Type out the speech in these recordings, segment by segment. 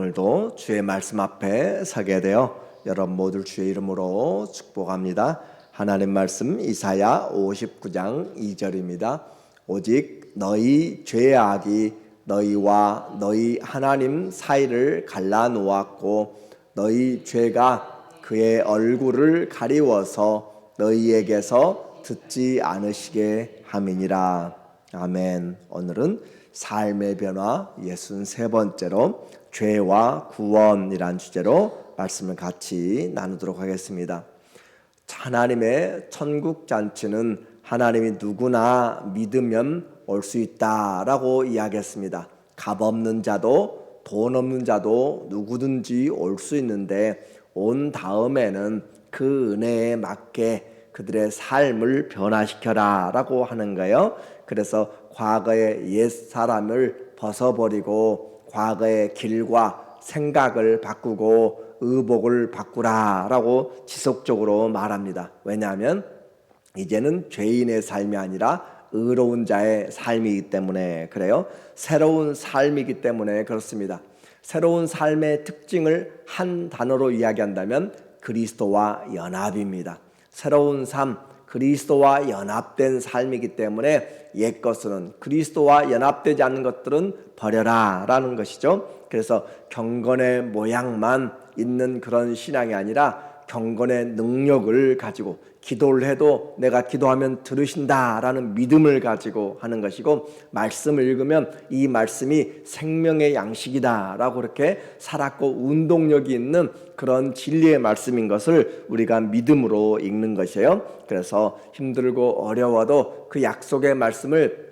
오늘도 주의 말씀 앞에 서게 되어 여러분 모두 주의 이름으로 축복합니다. 하나님 말씀 이사야 59장 2절입니다. 오직 너희 죄악이 너희와 너희 하나님 사이를 갈라놓았고 너희 죄가 그의 얼굴을 가리워서 너희에게서 듣지 않으시게 함이니라. 아멘. 오늘은 삶의 변화 63번째로 죄와 구원이란 주제로 말씀을 같이 나누도록 하겠습니다. 하나님의 천국 잔치는 하나님이 누구나 믿으면 올 수 있다라고 이야기했습니다. 값 없는 자도 돈 없는 자도 누구든지 올 수 있는데 온 다음에는 그 은혜에 맞게 그들의 삶을 변화시켜라 라고 하는 거예요. 그래서 과거의 옛 사람을 벗어버리고 과거의 길과 생각을 바꾸고 의복을 바꾸라 라고 지속적으로 말합니다. 왜냐하면 이제는 죄인의 삶이 아니라 의로운 자의 삶이기 때문에 그래요. 새로운 삶이기 때문에 그렇습니다. 새로운 삶의 특징을 한 단어로 이야기한다면 그리스도와 연합입니다. 새로운 삶, 그리스도와 연합된 삶이기 때문에 옛 것은 그리스도와 연합되지 않는 것들은 버려라 라는 것이죠. 그래서 경건의 모양만 있는 그런 신앙이 아니라 경건의 능력을 가지고 기도를 해도 내가 기도하면 들으신다라는 믿음을 가지고 하는 것이고, 말씀을 읽으면 이 말씀이 생명의 양식이다라고 그렇게 살았고 운동력이 있는 그런 진리의 말씀인 것을 우리가 믿음으로 읽는 것이에요. 그래서 힘들고 어려워도 그 약속의 말씀을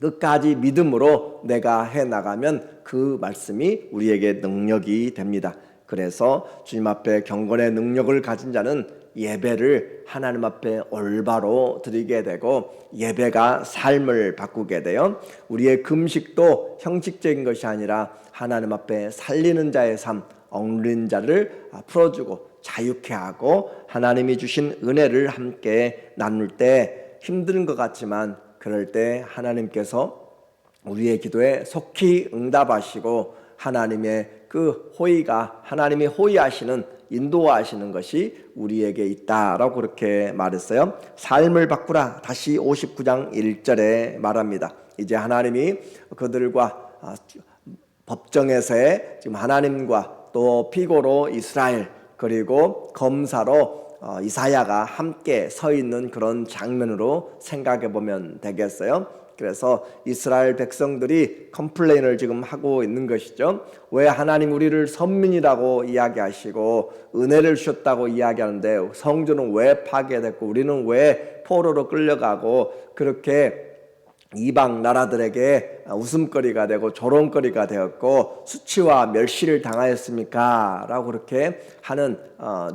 끝까지 믿음으로 내가 해나가면 그 말씀이 우리에게 능력이 됩니다. 그래서 주님 앞에 경건의 능력을 가진 자는 예배를 하나님 앞에 올바로 드리게 되고 예배가 삶을 바꾸게 돼요. 우리의 금식도 형식적인 것이 아니라 하나님 앞에 살리는 자의 삶, 억눌린 자를 풀어주고 자유케 하고 하나님이 주신 은혜를 함께 나눌 때 힘든 것 같지만 그럴 때 하나님께서 우리의 기도에 속히 응답하시고 하나님의 그 호의가 하나님이 호의하시는 인도하시는 것이 우리에게 있다라고 그렇게 말했어요. 삶을 바꾸라 다시 59장 1절에 말합니다. 이제 하나님이 그들과 법정에서의 지금 하나님과 또 피고로 이스라엘 그리고 검사로 이사야가 함께 서 있는 그런 장면으로 생각해 보면 되겠어요. 그래서 이스라엘 백성들이 컴플레인을 지금 하고 있는 것이죠. 왜 하나님 우리를 선민이라고 이야기하시고 은혜를 주셨다고 이야기하는데 성전은 왜 파괴됐고 우리는 왜 포로로 끌려가고 그렇게 이방 나라들에게 웃음거리가 되고 조롱거리가 되었고 수치와 멸시를 당하였습니까? 라고 그렇게 하는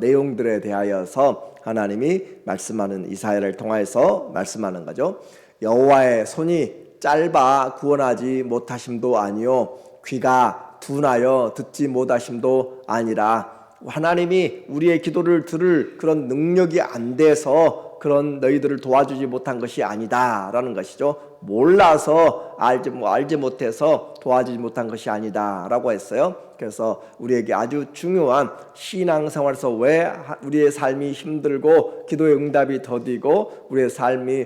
내용들에 대하여서 하나님이 말씀하는 이사야를 통해서 말씀하는 거죠. 여호와의 손이 짧아 구원하지 못하심도 아니요 귀가 둔하여 듣지 못하심도 아니라 하나님이 우리의 기도를 들을 그런 능력이 안 돼서 그런 너희들을 도와주지 못한 것이 아니다 라는 것이죠. 몰라서 알지 못해서 도와주지 못한 것이 아니다 라고 했어요. 그래서 우리에게 아주 중요한 신앙생활에서 왜 우리의 삶이 힘들고 기도의 응답이 더디고 우리의 삶이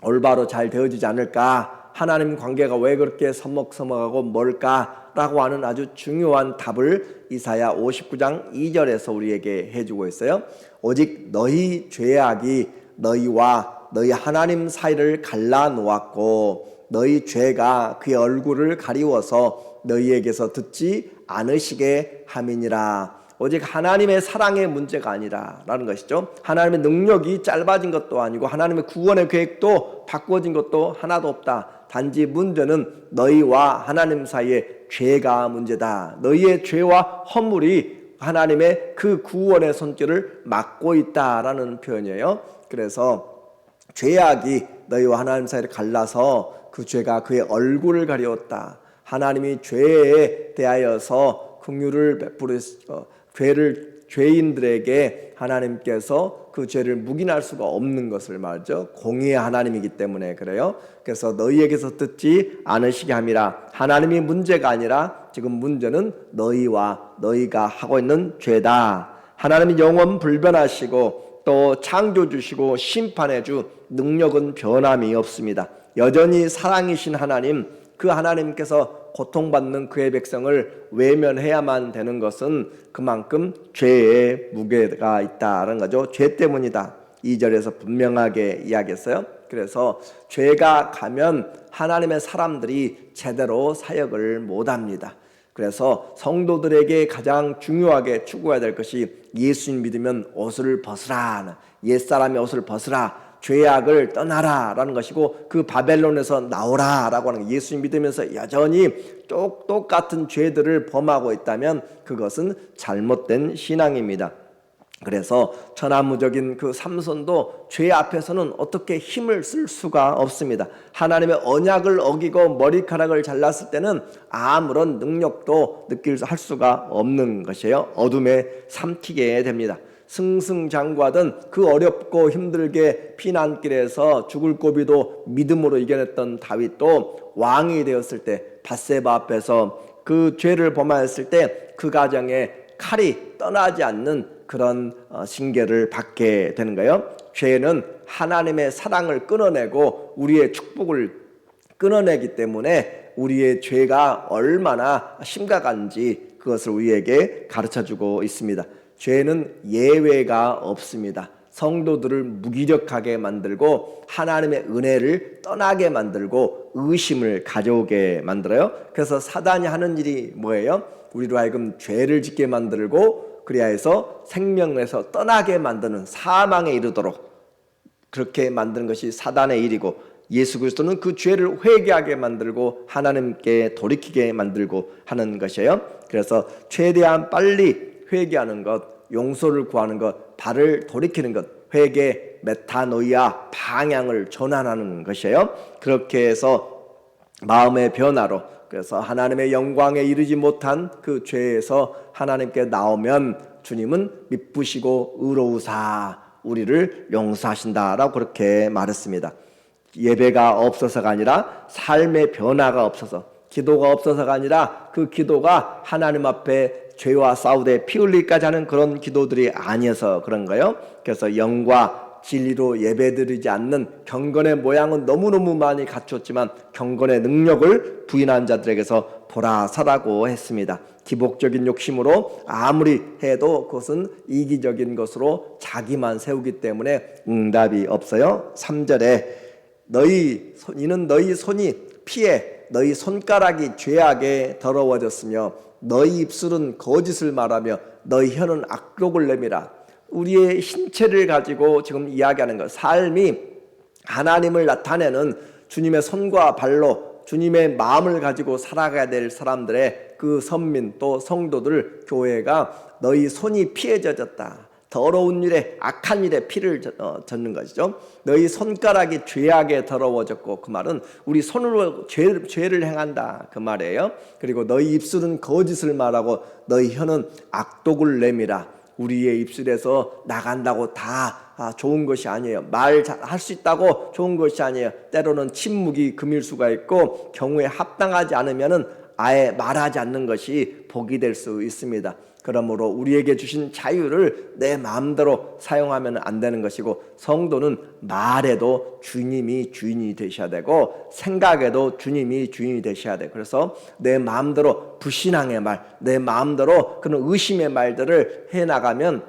올바로 잘 되어지지 않을까, 하나님 관계가 왜 그렇게 서먹서먹하고 뭘까라고 하는 아주 중요한 답을 이사야 59장 2절에서 우리에게 해주고 있어요. 오직 너희 죄악이 너희와 너희 하나님 사이를 갈라놓았고 너희 죄가 그의 얼굴을 가리워서 너희에게서 듣지 않으시게 함이니라. 오직 하나님의 사랑의 문제가 아니라라는 것이죠. 하나님의 능력이 짧아진 것도 아니고 하나님의 구원의 계획도 바꾸어진 것도 하나도 없다. 단지 문제는 너희와 하나님 사이의 죄가 문제다. 너희의 죄와 허물이 하나님의 그 구원의 손길을 막고 있다라는 표현이에요. 그래서 죄악이 너희와 하나님 사이를 갈라서 그 죄가 그의 얼굴을 가리웠다. 하나님이 죄에 대하여서 긍휼을 베푸시고 죄인들에게 하나님께서 그 죄를 묵인할 수가 없는 것을 말하죠. 공의의 하나님이기 때문에 그래요. 그래서 너희에게서 듣지 않으시게 함이라. 하나님이 문제가 아니라 지금 문제는 너희와 너희가 하고 있는 죄다. 하나님이 영원 불변하시고 또 창조주시고 심판해주 능력은 변함이 없습니다. 여전히 사랑이신 하나님, 그 하나님께서 고통받는 그의 백성을 외면해야만 되는 것은 그만큼 죄의 무게가 있다는 거죠. 죄 때문이다. 2절에서 분명하게 이야기했어요. 그래서 죄가 가면 하나님의 사람들이 제대로 사역을 못합니다. 그래서 성도들에게 가장 중요하게 추구해야 될 것이 예수님 믿으면 옷을 벗으라, 옛사람의 옷을 벗으라, 죄악을 떠나라 라는 것이고, 그 바벨론에서 나오라 라고 하는, 예수님 믿으면서 여전히 똑같은 죄들을 범하고 있다면 그것은 잘못된 신앙입니다. 그래서 천하무적인 그 삼손도 죄 앞에서는 어떻게 힘을 쓸 수가 없습니다. 하나님의 언약을 어기고 머리카락을 잘랐을 때는 아무런 능력도 할 수가 없는 것이에요. 어둠에 삼키게 됩니다. 승승장구하던 그 어렵고 힘들게 피난길에서 죽을 고비도 믿음으로 이겨냈던 다윗도 왕이 되었을 때, 밧세바 앞에서 그 죄를 범하였을 때 그 가정에 칼이 떠나지 않는 그런 징계를 받게 되는 거예요. 죄는 하나님의 사랑을 끊어내고 우리의 축복을 끊어내기 때문에 우리의 죄가 얼마나 심각한지 그것을 우리에게 가르쳐주고 있습니다. 죄는 예외가 없습니다. 성도들을 무기력하게 만들고 하나님의 은혜를 떠나게 만들고 의심을 가져오게 만들어요. 그래서 사단이 하는 일이 뭐예요? 우리로 하여금 죄를 짓게 만들고 그리하여서 생명에서 떠나게 만드는, 사망에 이르도록 그렇게 만드는 것이 사단의 일이고, 예수 그리스도는 그 죄를 회개하게 만들고 하나님께 돌이키게 만들고 하는 것이에요. 그래서 최대한 빨리 회개하는 것, 용서를 구하는 것, 발을 돌이키는 것, 회개, 메타노이아, 방향을 전환하는 것이에요. 그렇게 해서 마음의 변화로, 그래서 하나님의 영광에 이르지 못한 그 죄에서 하나님께 나오면 주님은 미쁘시고 의로우사 우리를 용서하신다라고 그렇게 말했습니다. 예배가 없어서가 아니라 삶의 변화가 없어서, 기도가 없어서가 아니라 그 기도가 하나님 앞에 죄와 싸우되 피 흘리기까지 하는 그런 기도들이 아니어서 그런 거예요. 그래서 영과 진리로 예배드리지 않는, 경건의 모양은 너무너무 많이 갖췄지만 경건의 능력을 부인한 자들에게서 보라서라고 했습니다. 기복적인 욕심으로 아무리 해도 그것은 이기적인 것으로 자기만 세우기 때문에 응답이 없어요. 3절에 이는 너희 손이 피해 너희 손가락이 죄악에 더러워졌으며 너희 입술은 거짓을 말하며 너희 혀는 악독을 내밀어. 우리의 신체를 가지고 지금 이야기하는 것, 삶이 하나님을 나타내는 주님의 손과 발로 주님의 마음을 가지고 살아가야 될 사람들의 그 선민 또 성도들, 교회가 너희 손이 피해 젖었다, 더러운 일에 악한 일에 피를 젓는 것이죠. 너희 손가락이 죄악에 더러워졌고, 그 말은 우리 손으로 죄를 행한다 그 말이에요. 그리고 너희 입술은 거짓을 말하고 너희 혀는 악독을 내밀어. 우리의 입술에서 나간다고 다 좋은 것이 아니에요. 말할 수 있다고 좋은 것이 아니에요. 때로는 침묵이 금일 수가 있고 경우에 합당하지 않으면은 아예 말하지 않는 것이 복이 될 수 있습니다. 그러므로 우리에게 주신 자유를 내 마음대로 사용하면 안 되는 것이고, 성도는 말에도 주님이 주인이 되셔야 되고 생각에도 주님이 주인이 되셔야 돼요. 그래서 내 마음대로 불신앙의 말, 내 마음대로 그런 의심의 말들을 해나가면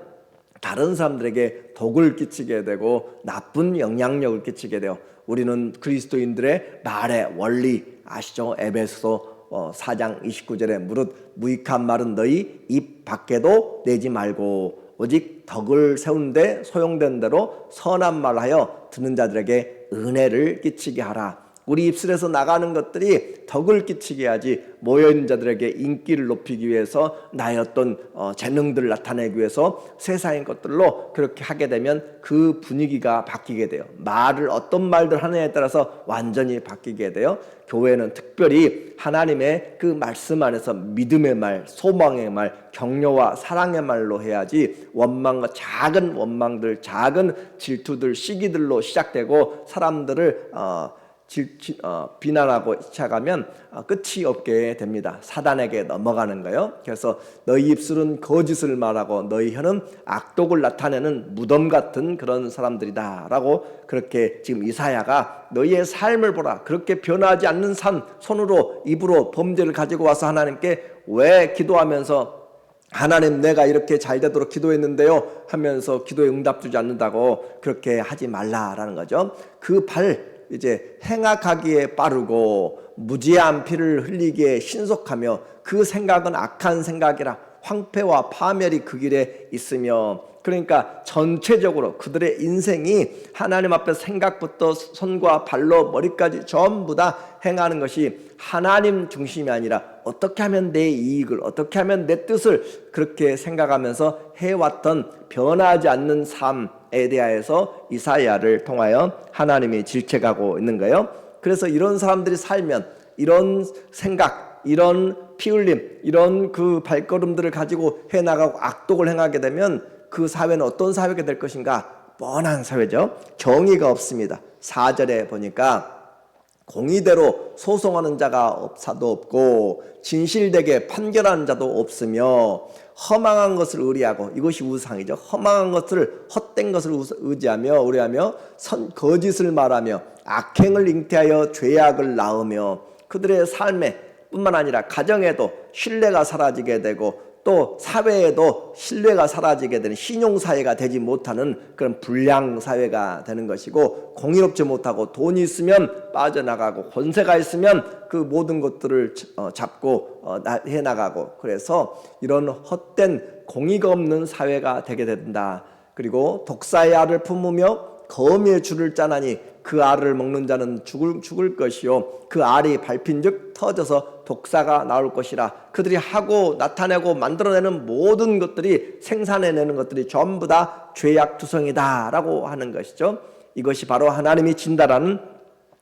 다른 사람들에게 독을 끼치게 되고 나쁜 영향력을 끼치게 돼요. 우리는 그리스도인들의 말의 원리 아시죠? 에베소서 4장 29절에 무릇 무익한 말은 너희 입 밖에도 내지 말고 오직 덕을 세우는데 소용된 대로 선한 말하여 듣는 자들에게 은혜를 끼치게 하라. 우리 입술에서 나가는 것들이 덕을 끼치게 하지, 모여있는 자들에게 인기를 높이기 위해서 나의 어떤 재능들을 나타내기 위해서 세상의 것들로 그렇게 하게 되면 그 분위기가 바뀌게 돼요. 말을 어떤 말들 하느냐에 따라서 완전히 바뀌게 돼요. 교회는 특별히 하나님의 그 말씀 안에서 믿음의 말, 소망의 말, 격려와 사랑의 말로 해야지, 원망과 작은 원망들, 작은 질투들, 시기들로 시작되고 사람들을 비난하고 시작하면 끝이 없게 됩니다. 사단에게 넘어가는 거예요. 그래서 너희 입술은 거짓을 말하고 너희 혀는 악독을 나타내는 무덤 같은 그런 사람들이다 라고 그렇게 지금 이사야가 너희의 삶을 보라. 그렇게 변하지 않는 삶, 손으로 입으로 범죄를 가지고 와서 하나님께 왜 기도하면서 하나님 내가 이렇게 잘 되도록 기도했는데요 하면서 기도에 응답 주지 않는다고 그렇게 하지 말라라는 거죠. 그 이제 행악하기에 빠르고 무지한 피를 흘리기에 신속하며 그 생각은 악한 생각이라 황폐와 파멸이 그 길에 있으며, 그러니까 전체적으로 그들의 인생이 하나님 앞에 생각부터 손과 발로 머리까지 전부 다 행하는 것이 하나님 중심이 아니라 어떻게 하면 내 이익을, 어떻게 하면 내 뜻을 그렇게 생각하면서 해왔던 변하지 않는 삶에 대하여서 이사야를 통하여 하나님이 질책하고 있는 거예요. 그래서 이런 사람들이 살면 이런 생각, 이런 피 흘림, 이런 그 발걸음들을 가지고 해나가고 악독을 행하게 되면 그 사회는 어떤 사회가 될 것인가? 뻔한 사회죠. 정의가 없습니다. 4절에 보니까 공의대로 소송하는 자가 사도 없고 진실되게 판결하는 자도 없으며 허망한 것을 의뢰하고, 이것이 우상이죠. 허망한 것을, 헛된 것을 의지하며 의뢰하며 거짓을 말하며 악행을 잉태하여 죄악을 낳으며 그들의 삶에 뿐만 아니라 가정에도 신뢰가 사라지게 되고 또 사회에도 신뢰가 사라지게 되는 신용사회가 되지 못하는 그런 불량사회가 되는 것이고, 공의롭지 못하고 돈이 있으면 빠져나가고 권세가 있으면 그 모든 것들을 잡고 해나가고, 그래서 이런 헛된 공의가 없는 사회가 되게 된다. 그리고 독사의 알을 품으며 거미의 줄을 짜나니 그 알을 먹는 자는 죽을 것이요 그 알이 밟힌즉 터져서 독사가 나올 것이라. 그들이 하고 나타내고 만들어내는 모든 것들이, 생산해내는 것들이 전부 다 죄악투성이다 라고 하는 것이죠. 이것이 바로 하나님이 진다라는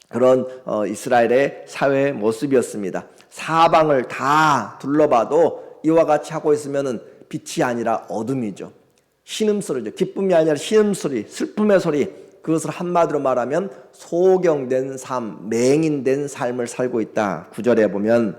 그런 이스라엘의 사회의 모습이었습니다. 사방을 다 둘러봐도 이와 같이 하고 있으면 빛이 아니라 어둠이죠. 신음소리죠. 기쁨이 아니라 신음소리, 슬픔의 소리. 그것을 한마디로 말하면 소경된 삶, 맹인된 삶을 살고 있다. 9절에 보면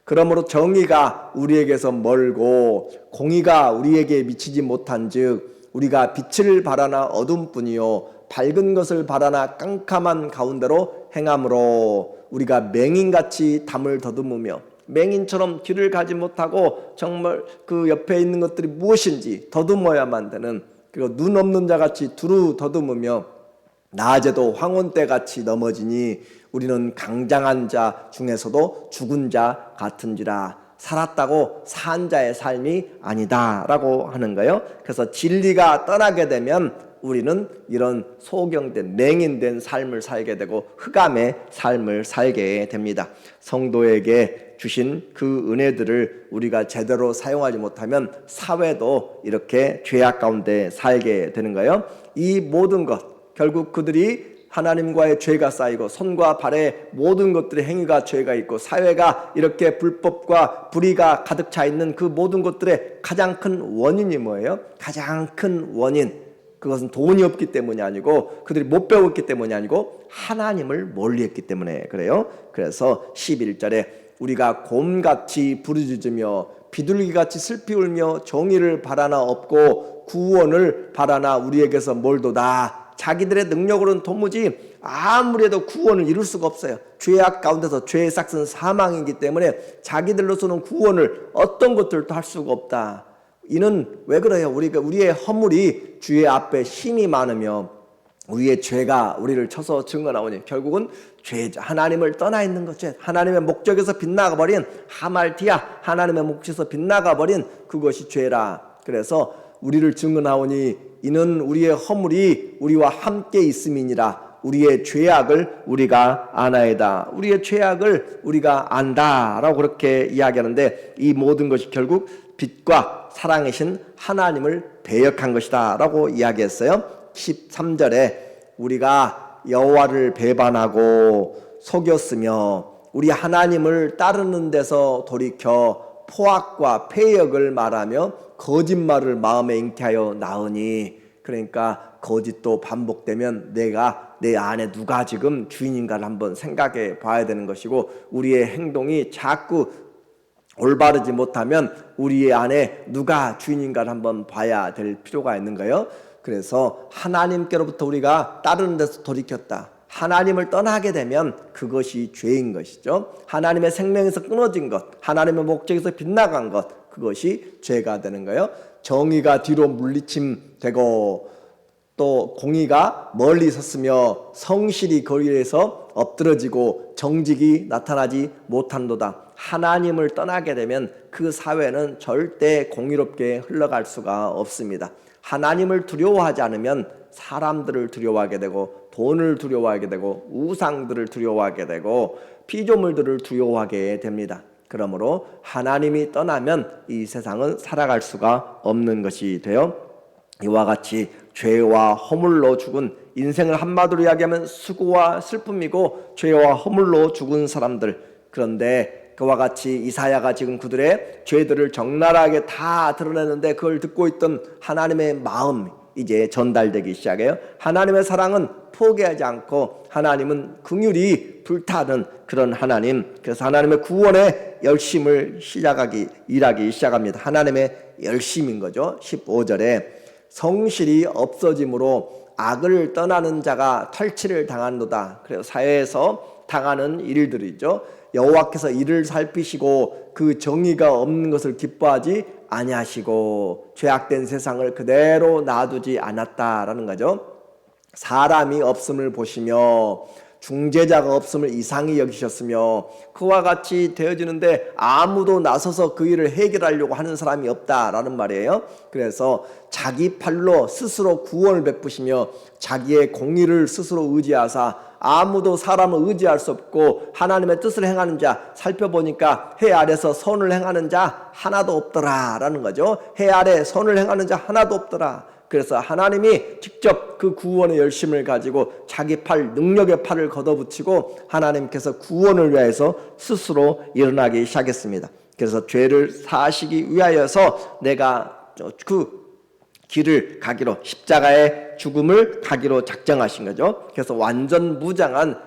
그러므로 정의가 우리에게서 멀고 공의가 우리에게 미치지 못한즉 우리가 빛을 바라나 어둠뿐이요 밝은 것을 바라나 깜깜한 가운데로 행함으로 우리가 맹인같이 담을 더듬으며, 맹인처럼 길을 가지 못하고 정말 그 옆에 있는 것들이 무엇인지 더듬어야만 되는, 그리고 눈 없는 자같이 두루 더듬으며 낮에도 황혼때같이 넘어지니 우리는 강장한 자 중에서도 죽은 자 같은지라. 살았다고 산 자의 삶이 아니다 라고 하는 거예요. 그래서 진리가 떠나게 되면 우리는 이런 소경된 맹인된 삶을 살게 되고 흑암의 삶을 살게 됩니다. 성도에게 주신 그 은혜들을 우리가 제대로 사용하지 못하면 사회도 이렇게 죄악 가운데 살게 되는 거예요. 이 모든 것, 결국 그들이 하나님과의 죄가 쌓이고 손과 발의 모든 것들의 행위가 죄가 있고 사회가 이렇게 불법과 불의가 가득 차 있는 그 모든 것들의 가장 큰 원인이 뭐예요? 가장 큰 원인, 그것은 돈이 없기 때문이 아니고 그들이 못 배웠기 때문이 아니고 하나님을 멀리했기 때문에 그래요. 그래서 11절에 우리가 곰같이 부르짖으며 비둘기같이 슬피 울며 정의를 바라나 없고 구원을 바라나 우리에게서 멀도다. 자기들의 능력으로는 도무지 아무리 해도 구원을 이룰 수가 없어요. 죄악 가운데서 죄의 삭은 사망이기 때문에 자기들로서는 구원을 어떤 것들도 할 수가 없다. 이는 왜 그래요? 우리의 허물이 주의 앞에 힘이 많으며 우리의 죄가 우리를 쳐서 증거나오니 결국은 죄죠. 하나님을 떠나 있는 것이죠. 하나님의 목적에서 빗나가버린 하말티아, 하나님의 목적에서 빗나가버린 그것이 죄라. 그래서 우리를 증거나오니 이는 우리의 허물이 우리와 함께 있음이니라. 우리의 죄악을 우리가 아나이다. 우리의 죄악을 우리가 안다라고 그렇게 이야기하는데, 이 모든 것이 결국 빛과 사랑이신 하나님을 배역한 것이다 라고 이야기했어요. 13절에 우리가 여호와를 배반하고 속였으며 우리 하나님을 따르는 데서 돌이켜 포악과 패역을 말하며 거짓말을 마음에 잉태하여 나으니, 그러니까 거짓도 반복되면 내가 내 안에 누가 지금 주인인가를 한번 생각해 봐야 되는 것이고, 우리의 행동이 자꾸 올바르지 못하면 우리 안에 누가 주인인가를 한번 봐야 될 필요가 있는 거예요. 그래서 하나님께로부터 우리가 다른 데서 돌이켰다, 하나님을 떠나게 되면 그것이 죄인 것이죠. 하나님의 생명에서 끊어진 것, 하나님의 목적에서 빗나간 것, 그것이 죄가 되는 거예요. 정의가 뒤로 물리침되고 또 공의가 멀리 섰으며 성실이 거리에서 엎드러지고 정직이 나타나지 못한도다. 하나님을 떠나게 되면 그 사회는 절대 공의롭게 흘러갈 수가 없습니다. 하나님을 두려워하지 않으면 사람들을 두려워하게 되고, 돈을 두려워하게 되고, 우상들을 두려워하게 되고, 피조물들을 두려워하게 됩니다. 그러므로 하나님이 떠나면 이 세상은 살아갈 수가 없는 것이 돼요. 이와 같이 죄와 허물로 죽은, 인생을 한마디로 이야기하면 수고와 슬픔이고 죄와 허물로 죽은 사람들, 그런데 그와 같이 이사야가 지금 그들의 죄들을 적나라하게 다 드러내는데 그걸 듣고 있던 하나님의 마음, 이제 전달되기 시작해요. 하나님의 사랑은 포기하지 않고 하나님은 긍휼이 불타는 그런 하나님, 그래서 하나님의 구원의 열심을 일하기 시작합니다. 하나님의 열심인 거죠. 15절에 성실이 없어짐으로 악을 떠나는 자가 탈취를 당한도다. 그래서 사회에서 당하는 일들이죠. 여호와께서 이를 살피시고 그 정의가 없는 것을 기뻐하지 아니하시고 죄악된 세상을 그대로 놔두지 않았다라는 거죠. 사람이 없음을 보시며 중재자가 없음을 이상히 여기셨으며 그와 같이 되어지는데 아무도 나서서 그 일을 해결하려고 하는 사람이 없다라는 말이에요. 그래서 자기 팔로 스스로 구원을 베푸시며 자기의 공의를 스스로 의지하사 아무도 사람을 의지할 수 없고 하나님의 뜻을 행하는 자, 살펴보니까 해 아래서 선을 행하는 자 하나도 없더라 라는 거죠. 해 아래 선을 행하는 자 하나도 없더라. 그래서 하나님이 직접 그 구원의 열심을 가지고 자기 팔, 능력의 팔을 걷어붙이고 하나님께서 구원을 위하여서 스스로 일어나기 시작했습니다. 그래서 죄를 사하시기 위하여서 내가 그 길을 가기로, 십자가의 죽음을 가기로 작정하신 거죠. 그래서 완전 무장한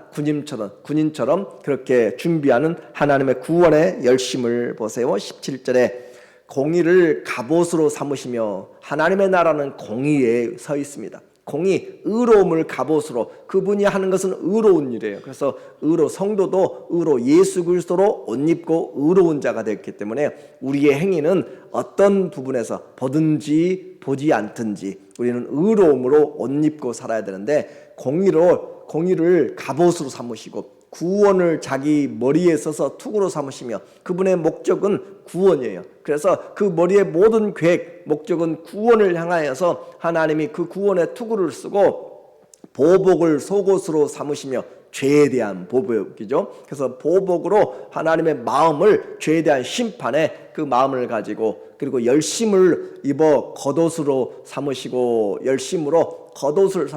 군인처럼 그렇게 준비하는 하나님의 구원의 열심을 보세요. 17절에 공의를 갑옷으로 삼으시며, 하나님의 나라는 공의에 서 있습니다. 공의, 의로움을 갑옷으로, 그분이 하는 것은 의로운 일이에요. 그래서 성도도 의로, 예수 그리스도로 옷 입고 의로운 자가 됐기 때문에 우리의 행위는 어떤 부분에서 보든지 보지 않든지 우리는 의로움으로 옷 입고 살아야 되는데, 공의를 갑옷으로 삼으시고 구원을 자기 머리에 써서 투구로 삼으시며, 그분의 목적은 구원이에요. 그래서 그 머리의 모든 계획, 목적은 구원을 향하여서 하나님이 그 구원의 투구를 쓰고 보복을 속옷으로 삼으시며, 죄에 대한 보복이죠. 그래서 보복으로 하나님의 마음을, 죄에 대한 심판에 그 마음을 가지고, 그리고 열심을 입어 겉옷으로 삼으시고 열심으로 겉옷을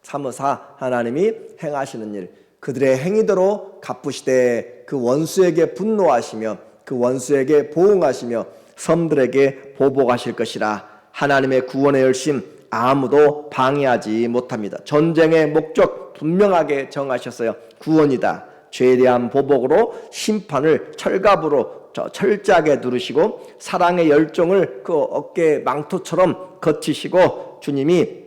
삼으사 하나님이 행하시는 일, 그들의 행위대로 갚으시되 그 원수에게 분노하시며 그 원수에게 보응하시며 섬들에게 보복하실 것이라. 하나님의 구원의 열심 아무도 방해하지 못합니다. 전쟁의 목적 분명하게 정하셨어요. 구원이다. 죄에 대한 보복으로 심판을 철갑으로 철저하게 누르시고 사랑의 열정을 그 어깨 망토처럼 거치시고, 주님이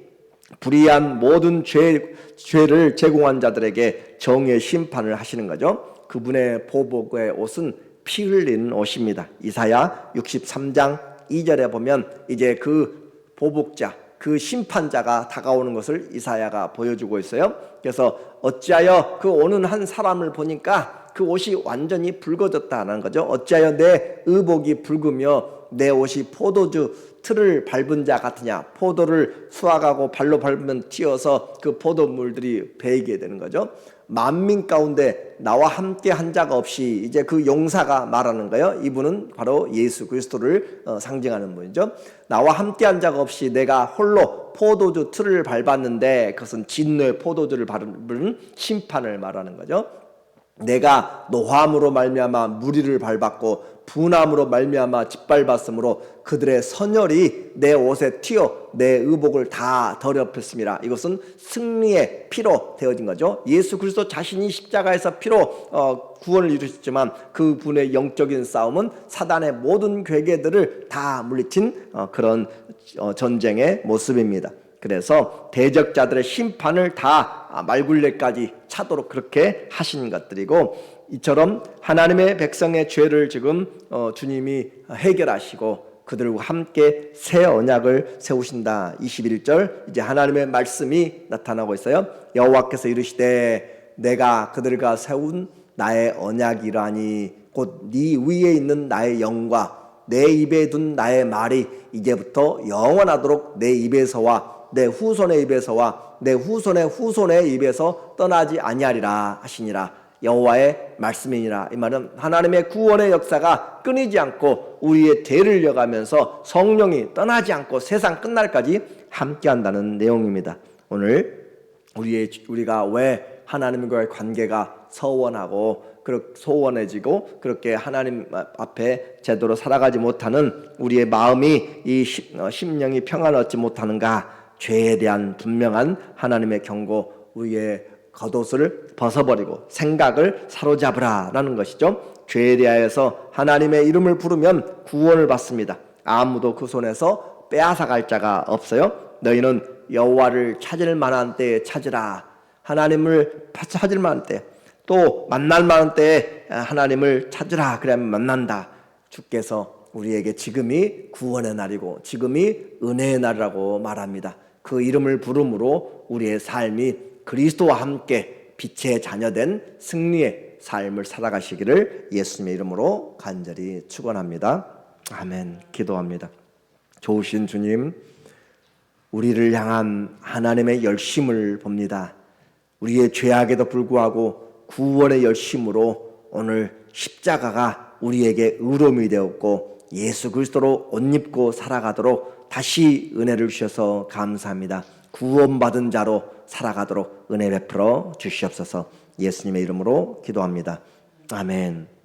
불의한 모든 죄를 제공한 자들에게 정의의 심판을 하시는 거죠. 그분의 보복의 옷은 피 흘린 옷입니다. 이사야 63장 2절에 보면 이제 그 보복자, 그 심판자가 다가오는 것을 이사야가 보여주고 있어요. 그래서 어찌하여 그 오는 한 사람을 보니까 그 옷이 완전히 붉어졌다는 거죠. 어찌하여 내 의복이 붉으며 내 옷이 포도주 틀을 밟은 자 같으냐. 포도를 수확하고 발로 밟으면 튀어서 그 포도물들이 배이게 되는 거죠. 만민 가운데 나와 함께 한 자가 없이, 이제 그 용사가 말하는 거예요. 이분은 바로 예수 그리스도를 상징하는 분이죠. 나와 함께 한 자가 없이 내가 홀로 포도주 틀을 밟았는데, 그것은 진노의 포도주를 밟은 심판을 말하는 거죠. 내가 노함으로 말미암아 무리를 밟았고 분함으로 말미암아 짓밟았으므로 그들의 선열이 내 옷에 튀어 내 의복을 다 더럽혔습니다. 이것은 승리의 피로 되어진 거죠. 예수 그리스도 자신이 십자가에서 피로 구원을 이루셨지만 그분의 영적인 싸움은 사단의 모든 괴계들을 다 물리친 그런 전쟁의 모습입니다. 그래서 대적자들의 심판을 다 말굴레까지 차도록 그렇게 하신 것들이고, 이처럼 하나님의 백성의 죄를 지금 주님이 해결하시고 그들과 함께 새 언약을 세우신다. 21절 이제 하나님의 말씀이 나타나고 있어요. 여호와께서 이르시되 내가 그들과 세운 나의 언약이라니 곧 네 위에 있는 나의 영과 내 입에 둔 나의 말이 이제부터 영원하도록 내 입에서와 내 후손의 입에서와 내 후손의 후손의 입에서 떠나지 아니하리라 하시니라. 여호와의 말씀이니라. 이 말은 하나님의 구원의 역사가 끊이지 않고 우리의 죄를 져가면서 성령이 떠나지 않고 세상 끝날까지 함께한다는 내용입니다. 오늘 우리가 왜 하나님과의 관계가 서원하고 소원해지고 그렇게 하나님 앞에 제대로 살아가지 못하는 우리의 마음이 이 심령이 평안을 얻지 못하는가? 죄에 대한 분명한 하나님의 경고, 우리의 겉옷을 벗어버리고 생각을 사로잡으라라는 것이죠. 죄에 대하여서 하나님의 이름을 부르면 구원을 받습니다. 아무도 그 손에서 빼앗아갈 자가 없어요. 너희는 여호와를 찾을 만한 때에 찾으라. 하나님을 찾을 만한 때, 또 만날 만한 때에 하나님을 찾으라. 그러면 만난다. 주께서 우리에게 지금이 구원의 날이고 지금이 은혜의 날이라고 말합니다. 그 이름을 부름으로 우리의 삶이 그리스도와 함께 빛의 자녀된 승리의 삶을 살아가시기를 예수님의 이름으로 간절히 축원합니다. 아멘. 기도합니다. 좋으신 주님, 우리를 향한 하나님의 열심을 봅니다. 우리의 죄악에도 불구하고 구원의 열심으로 오늘 십자가가 우리에게 의로움이 되었고 예수 그리스도로 옷 입고 살아가도록 다시 은혜를 주셔서 감사합니다. 구원받은 자로 살아가도록 은혜 베풀어 주시옵소서. 예수님의 이름으로 기도합니다. 아멘.